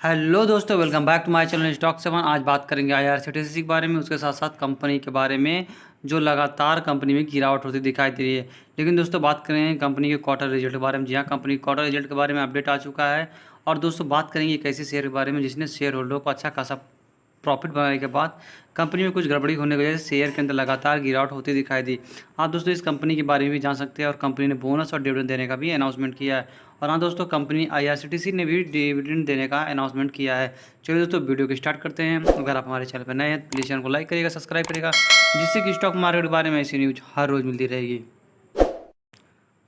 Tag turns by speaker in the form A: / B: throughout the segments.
A: Hello दोस्तों, welcome back to my channel stock 7। आज बात करेंगे आईआरसीटीसी के बारे में, उसके साथ साथ कंपनी के बारे में जो लगातार कंपनी में गिरावट होती दिखाई दे रही है। लेकिन दोस्तों बात करें कंपनी के क्वार्टर रिजल्ट के बारे में। जी हाँ, कंपनी क्वार्टर रिजल्ट के बारे में अपडेट आ चुका है। और दोस्तों बात करेंगे एक ऐसे शेयर के बारे में जिसने शेयर होल्डर को अच्छा खासा प्रॉफिट बनाने के बाद कंपनी में कुछ गड़बड़ी होने की वजह से शेयर के अंदर लगातार गिरावट होती दिखाई दी। आप दोस्तों इस कंपनी के बारे में भी जान सकते हैं। और कंपनी ने बोनस और डिविडेंड देने का भी अनाउंसमेंट किया है। और हाँ दोस्तों, कंपनी आईआरसीटीसी ने भी डिविडेंड देने का अनाउंसमेंट किया है। चलिए दोस्तों वीडियो को स्टार्ट करते हैं। अगर आप हमारे चैनल पर नए हैं प्लीज़ चैनल को लाइक करिएगा, सब्सक्राइब करिएगा, जिससे कि स्टॉक मार्केट के बारे में ऐसी न्यूज हर रोज़ मिलती रहेगी।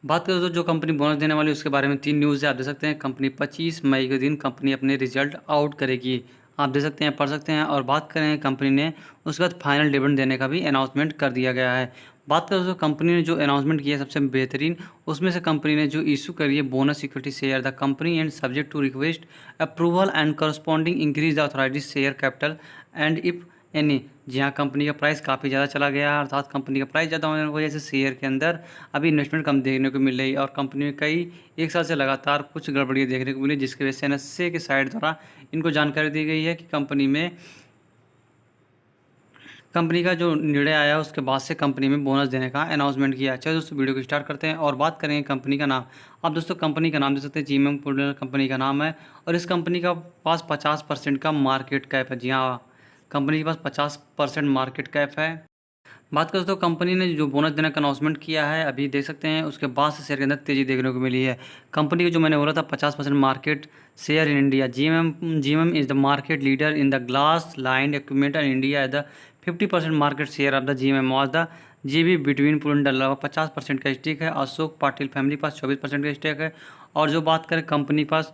A: बात करें तो जो कंपनी बोनस देने वाली है उसके बारे में 3 न्यूज़ है। आप देख सकते हैं कंपनी 25 मई के दिन कंपनी अपने रिजल्ट आउट करेगी। आप देख सकते हैं, पढ़ सकते हैं। और बात करें कंपनी ने उसके बाद फाइनल डिविडेंड देने का भी अनाउंसमेंट कर दिया गया है। बात करें तो कंपनी ने जो अनाउंसमेंट किया है सबसे बेहतरीन, उसमें से कंपनी ने जो इशू करी है bonus equity share the company and subject to request approval and corresponding increase the authorise share capital and if any. जी हाँ, कंपनी का प्राइस काफ़ी ज़्यादा चला गया है। अर्थात कंपनी का प्राइस ज़्यादा होने की वजह से शेयर के अंदर अभी इन्वेस्टमेंट कम देखने को मिल रही है। और कंपनी में कई एक साल से लगातार कुछ गड़बड़ियाँ देखने को मिली, जिसकी वजह से एनएसए के साइड द्वारा इनको जानकारी दी गई है कि कंपनी का जो निर्णय आया उसके बाद से कंपनी में बोनस देने का अनाउंसमेंट किया। चलो दोस्तों वीडियो को स्टार्ट करते हैं और बात करेंगे कंपनी का नाम। आप दोस्तों कंपनी का नाम दे सकते हैं, जीएमएम पुडर कंपनी का नाम है। और इस कंपनी का पास 50% का मार्केट कैप है। जी हाँ, कंपनी के पास 50% मार्केट कैप है। बात करें तो कंपनी ने जो बोनस देने का अनाउंसमेंट किया है अभी देख सकते हैं, उसके बाद से शेयर के अंदर तेज़ी देखने को मिली है। कंपनी को जो मैंने बोला था 50% market share in India, GMM is the market leader in the glass line equipment in India at the 50% market share of the GMM was the GB between Purandar. लगभग 50% का स्टेक है। अशोक पाटिल फैमिली पास 24% का स्टेक है। और जो बात करें कंपनी पास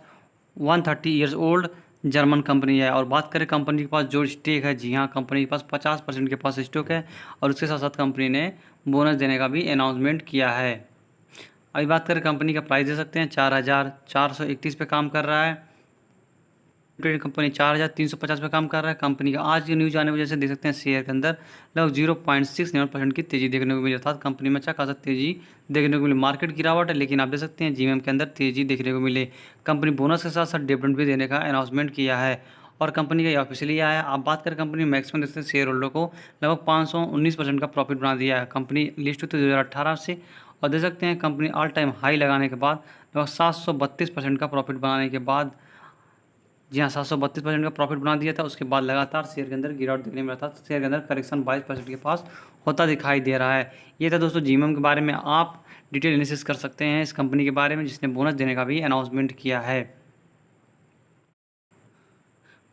A: 130 years old German company है। और बात करें कंपनी के पास जो स्टेक है, जी हाँ कंपनी के पास 50% के पास स्टॉक है। और उसके साथ साथ कंपनी ने बोनस देने का भी अनाउंसमेंट किया है। अभी बात करें कंपनी का प्राइस दे सकते हैं 4,431 पे काम कर रहा है। कंपनी 4,350 पे काम कर रहा है। कंपनी का आज की न्यूज आने की वजह से देख सकते हैं शेयर के अंदर लगभग 0.69% की तेज़ी देखने को मिली। अर्थात कंपनी में अच्छा खासा तेज़ी देखने को मिली। मार्केट गिरावट है लेकिन आप देख सकते हैं जीएमएम के अंदर तेज़ी देखने को मिली। कंपनी बोनस के साथ साथ डिविडेंड भी देने का अनाउंसमेंट किया है और कंपनी का ऑफिशियली आया है। आप बात करें कंपनी मैक्सिमम देखते हैं शेयर होल्डर को लगभग 519% का प्रॉफिट बना दिया है। कंपनी लिस्ट हुई थी 2018 से। और देख सकते हैं कंपनी ऑल टाइम हाई लगाने के बाद लगभग 732% का प्रॉफिट बनाने के बाद, जी हाँ 732% का प्रॉफिट बना दिया था। उसके बाद लगातार शेयर के अंदर गिरावट देखने मिला था। शेयर के अंदर करेक्शन 22% के पास होता दिखाई दे रहा है। ये था दोस्तों जीएमएम के बारे में। आप डिटेल एनालिसिस कर सकते हैं इस कंपनी के बारे में जिसने बोनस देने का भी अनाउंसमेंट किया है।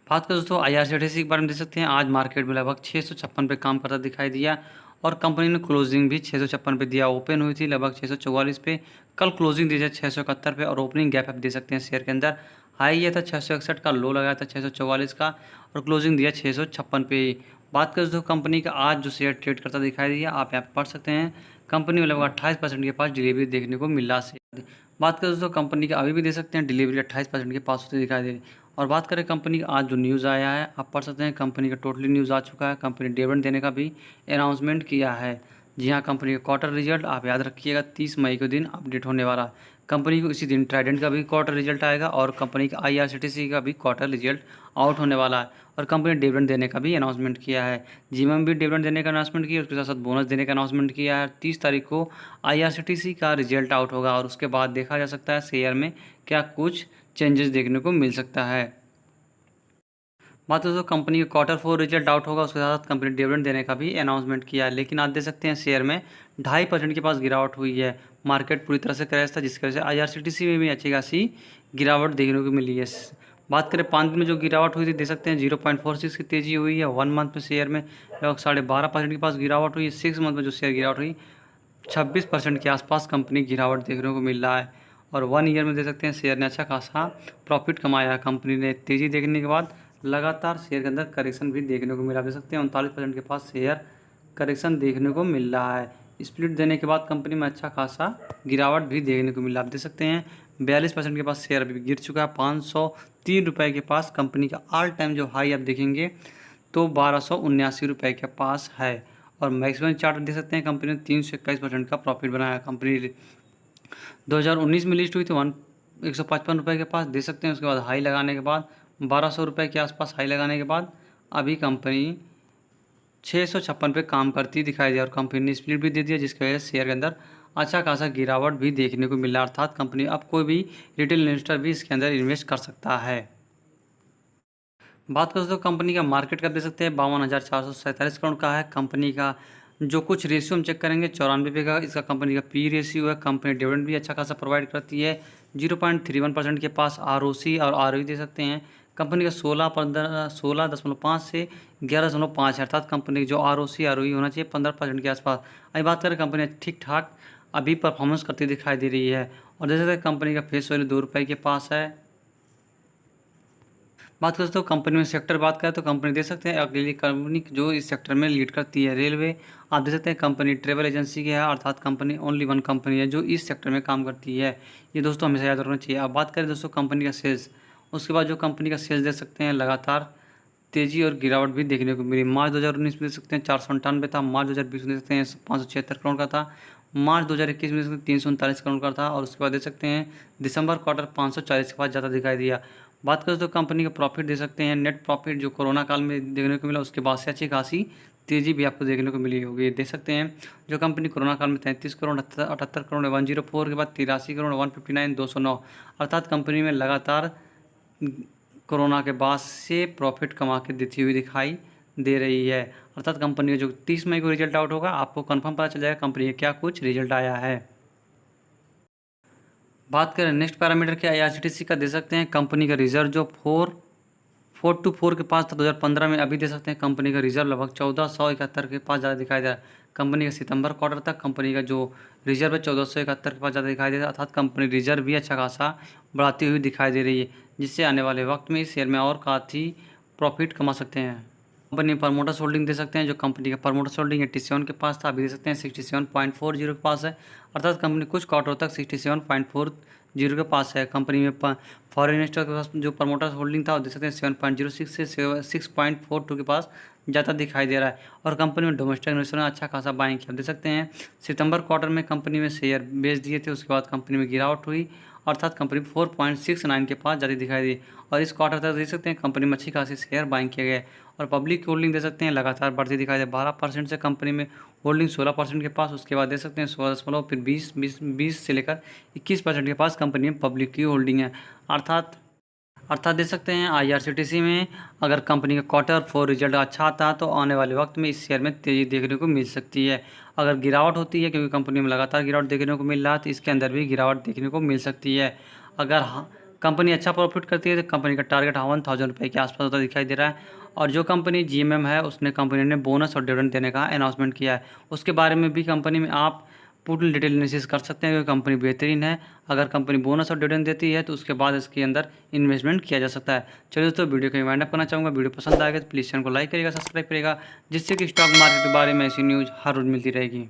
A: बात करें दोस्तों आईआरसीटीसी के बारे में देख सकते हैं, आज मार्केट में लगभग 656 पे काम करता दिखाई दिया। और कंपनी ने क्लोजिंग भी 656 पे दिया। ओपन हुई थी लगभग 644 पे, कल क्लोजिंग दी है 671 पे। और ओपनिंग गैप आप दे सकते हैं शेयर के अंदर हाई ये था 661 का, लो लगाया था 644 का और क्लोजिंग दिया 656 पे। बात करें तो कंपनी का आज जो शेयर ट्रेड करता दिखाई दिया, आप यहाँ पढ़ सकते हैं। कंपनी में लगभग 28% के पास डिलीवरी देखने को मिल रहा है। बात करें दोस्तों कंपनी का अभी भी दे सकते हैं डिलीवरी 28% के पास होती दिखाई दे रही। और बात करें कंपनी का आज जो न्यूज़ आया है, आप पढ़ सकते हैं कंपनी का टोटली न्यूज़ आ चुका है। कंपनी डिविडेंड देने का भी अनाउंसमेंट किया है। जी हाँ, कंपनी का क्वार्टर रिजल्ट आप याद रखिएगा 30 मई के दिन अपडेट होने वाला। कंपनी को इसी दिन ट्राइडेंट का भी क्वार्टर रिजल्ट आएगा और कंपनी का आईआरसीटीसी का भी क्वार्टर रिजल्ट आउट होने वाला है। और कंपनी ने डिविडेंड देने का भी अनाउंसमेंट किया है। जीएमएम भी डिविडेंड देने का अनाउंसमेंट किया, उसके साथ साथ बोनस देने का अनाउंसमेंट किया है। 30 तारीख को आईआरसीटीसी का रिजल्ट आउट होगा और उसके बाद देखा जा सकता है शेयर में क्या कुछ चेंजेस देखने को मिल सकता है। बात है तो कंपनी का क्वार्टर 4 रिजल्ट आउट होगा, उसके साथ कंपनी डिविडेंड देने का भी अनाउंसमेंट किया है। लेकिन आप देख सकते हैं शेयर में 2.5% के पास गिरावट हुई है। मार्केट पूरी तरह से क्रैश था जिसकी वजह से आईआरसीटीसी में भी अच्छी खासी गिरावट देखने को मिली है। बात करें 5 दिन में जो गिरावट हुई थी देख सकते हैं 0.46 की तेज़ी हुई है। 1 मंथ में शेयर में लगभग 12.5% के पास गिरावट हुई है। 6 मंथ में जो शेयर गिरावट हुई 26% के आसपास कंपनी गिरावट देखने को मिल रहा है। और 1 ईयर में देख सकते हैं शेयर ने अच्छा खासा प्रॉफिट कमाया है। कंपनी ने तेज़ी देखने के बाद लगातार शेयर के अंदर करेक्शन भी देखने को मिला। देख सकते हैं 39% के पास शेयर करेक्शन देखने को मिल रहा है। स्प्लिट देने के बाद कंपनी में अच्छा खासा गिरावट भी देखने को मिला। आप देख सकते हैं 42% के पास शेयर अभी गिर चुका है। 503 रुपये के पास कंपनी का ऑल टाइम जो हाई आप देखेंगे तो 1279 रुपये के पास है। और मैक्सिमम चार्ट देख सकते हैं कंपनी ने 321% का प्रॉफिट बनाया। कंपनी 2019 में लिस्ट हुई थी 155 रुपये के पास, दे सकते हैं। उसके बाद हाई लगाने के बाद ₹1200 के आसपास हाई लगाने के बाद अभी कंपनी 656 पे काम करती दिखाई दी और कंपनी ने स्प्लिट भी दे दिया, जिसकी वजह से शेयर के अंदर अच्छा खासा गिरावट भी देखने को मिला। अर्थात कंपनी अब कोई भी रिटेल इन्वेस्टर भी इसके अंदर इन्वेस्ट कर सकता है। बात करें तो कंपनी का मार्केट कैप दे सकते हैं 52,447 करोड़ का है। कंपनी का जो कुछ रेशियो हम चेक करेंगे 94 का इसका कंपनी का पी रेशियो है। कंपनी डिविडेंड भी अच्छा खासा प्रोवाइड करती है। 0.31% के पास आरओसी और आरओई दे सकते हैं। कंपनी का 16.5 से 11.5 है, अर्थात कंपनी की जो आरओसी आरओई होना चाहिए 15% के आसपास। अभी बात करें कंपनी ठीक ठाक अभी परफॉर्मेंस करती दिखाई दे रही है और जैसे कंपनी का फेस वैल्यू ₹2 के पास है। बात करें तो कंपनी में सेक्टर बात करें तो कंपनी दे सकते हैं अगली कंपनी जो इस सेक्टर में लीड करती है रेलवे। आप देख सकते हैं कंपनी ट्रेवल एजेंसी की है, अर्थात कंपनी ओनली वन कंपनी है जो इस सेक्टर में काम करती है। ये दोस्तों हमेशा याद रखना चाहिए। अब बात करें दोस्तों कंपनी का सेल्स, उसके बाद जो कंपनी का सेल्स देख सकते हैं लगातार तेजी और गिरावट भी देखने को मिली। मार्च 2019 में देख सकते हैं 498 था, मार्च 2020 में देख सकते हैं 576 करोड़ का था, मार्च 2021 में देख सकते हैं 339 करोड़ का था और उसके बाद देख सकते हैं दिसंबर क्वार्टर 540 के बाद ज़्यादा दिखाई दिया। बात करें तो कंपनी का प्रॉफिट दे सकते हैं, नेट प्रॉफिट जो कोरोना काल में देखने को मिला उसके बाद से अच्छी खासी तेज़ी भी आपको देखने को मिली होगी। देख सकते हैं जो कंपनी कोरोना काल में 33 करोड़ 78 करोड़ 104 के बाद 83 करोड़ 159 209, अर्थात कंपनी में लगातार कोरोना के बाद से प्रॉफिट कमा के देती हुई दिखाई दे रही है। अर्थात कंपनी का जो 30 मई को रिजल्ट आउट होगा आपको कंफर्म पता चल जाएगा कंपनी का क्या कुछ रिजल्ट आया है। बात करें नेक्स्ट पैरामीटर के आईआरसीटीसी का दे सकते हैं कंपनी का रिजर्व जो 424 के पास था 2015 में, अभी दे सकते हैं कंपनी का रिजर्व लगभग 1471 के पास ज़्यादा दिखाई दे रहा है। कंपनी का सितंबर क्वार्टर तक कंपनी का जो रिजर्व है 1471 के पास ज़्यादा दिखाई दे रहा है, अर्थात कंपनी रिजर्व भी अच्छा खासा बढ़ाती हुई दिखाई दे रही है, जिससे आने वाले वक्त में इस शेयर में और काफ़ी प्रॉफिट कमा सकते हैं। कंपनी प्रमोटर्स होल्डिंग दे सकते हैं, जो कंपनी का प्रमोटर्स होल्डिंग 87 के पास था, अभी दे सकते हैं 67.40 के पास है, अर्थात कंपनी कुछ क्वार्टर तक 67.40 के पास है। कंपनी में फॉरेन इन्वेस्टर के पास जो प्रमोटर्स होल्डिंग था वो दे सकते हैं 7.06 से 6.42 के पास ज़्यादा दिखाई दे रहा है और कंपनी में डोमेस्टिक इन्वेस्टर ने अच्छा खासा बाइंग किया। देख सकते हैं सितंबर क्वार्टर में कंपनी में शेयर बेच दिए थे, उसके बाद कंपनी में गिरावट हुई, अर्थात कंपनी 4.69 के पास ज़्यादा दिखाई दी और इस क्वार्टर तक देख सकते हैं कंपनी में अच्छी खासी शेयर बाइंग किए गए और पब्लिक होल्डिंग दे सकते हैं लगातार बढ़ती दिखाई दे 12% से कंपनी में होल्डिंग 16% के पास, उसके बाद दे सकते हैं 16 फिर 20 से लेकर 21% के पास कंपनी में पब्लिक की होल्डिंग है। अर्थात दे सकते हैं आईआरसीटीसी में अगर कंपनी का Q4 रिजल्ट अच्छा आता है तो आने वाले वक्त में इस शेयर में तेज़ी देखने को मिल सकती है। अगर गिरावट होती है क्योंकि कंपनी में लगातार गिरावट देखने को मिल रहा है तो इसके अंदर भी गिरावट देखने को मिल सकती है। अगर कंपनी अच्छा प्रॉफिट करती है तो कंपनी का टारगेट 1000 रुपये के आसपास होता दिखाई दे रहा है और जो कंपनी जीएमएम है उसने कंपनी ने बोनस और डिविडेंड देने का अनाउंसमेंट किया है, उसके बारे में भी कंपनी में आप पूरी डिटेल एनालिसिस कर सकते हैं क्योंकि कंपनी बेहतरीन है। अगर कंपनी बोनस और डिविडेंड देती है तो उसके बाद इसके अंदर इन्वेस्टमेंट किया जा सकता है। चलिए दोस्तों वीडियो को वाइंड अप करना चाहूँगा, वीडियो पसंद आएगा तो प्लीज़ चैनल को लाइक करिएगा, सब्सक्राइब करिएगा, जिससे कि स्टॉक मार्केट के बारे में ऐसी न्यूज़ हर रोज़ मिलती रहेगी।